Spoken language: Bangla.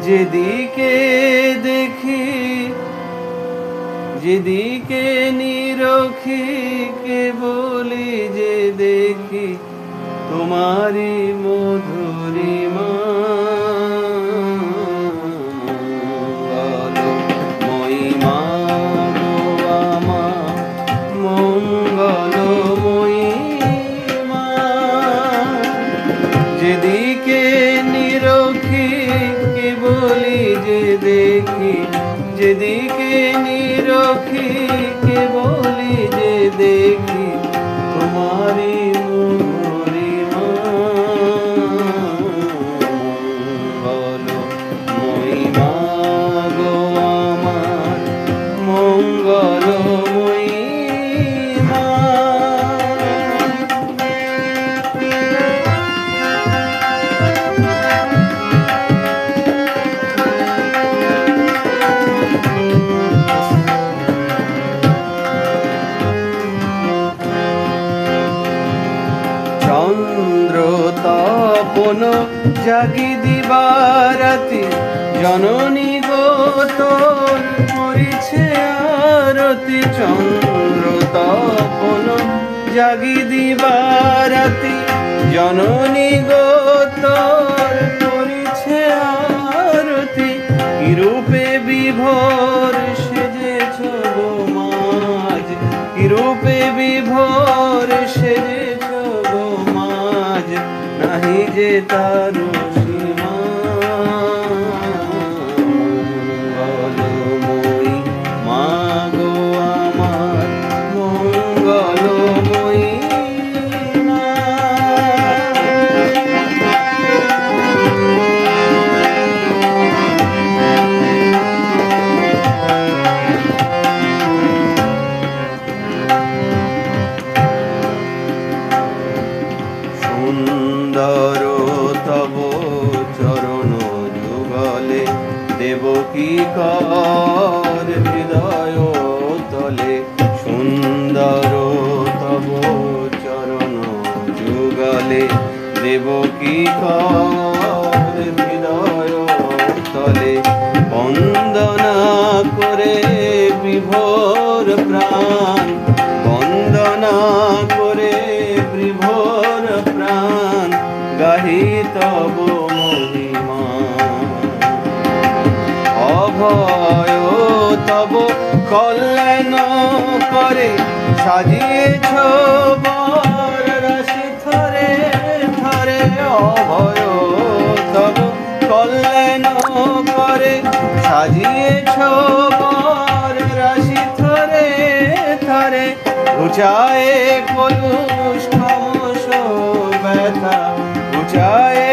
যেদিকে দেখি যেদিকে নিরখি কেবলি যে দেখি তোমারি মধুরিমা। মহিমা গো আমার মঙ্গলময়ী মা। যেদিকে নিরখি কেবলি যে দেখি যেদিকে নিরখি কেবলি যে দেখি তোমারি মধুরিমা। মঙ্গলময়ী মা গো আমার মঙ্গলময়ী মা। চন্দ্র তপন জাগি দিবারাতি জননী গো তোর করিছে আরতি। চন্দ্র তপন জাগি দিবারাতি জননী গো তোর করিছে আরতি। কি রূপে বিভোর সেজেছ গো মাজ, কি রূপে বিভোর সেজেছ গো মাজ, নাহি যে তার সীমা। মঙ্গলময়ী মা গো আমার মঙ্গলময়ী মা। সুন্দর তব চরণ যুগলে দেবকী কর হৃদয় তলে। সুন্দর তব চরণ যুগলে দেবকী কর হৃদয় তলে। বন্দনা করে বিভোর প্রাণ, বন্দনা করে বিভোর প্রাণ, গাহি তব মহিমা। অভয় তব কল্যাণ করে সাজিয়েছ বর রাশি থরে থরে। অভয় তব কল্যাণ করে সাজিয়েছ বর রাশি থরে থরে। ঘুচায়ে কলুষ ক্রমশ ব্যথা, ঘুচায়ে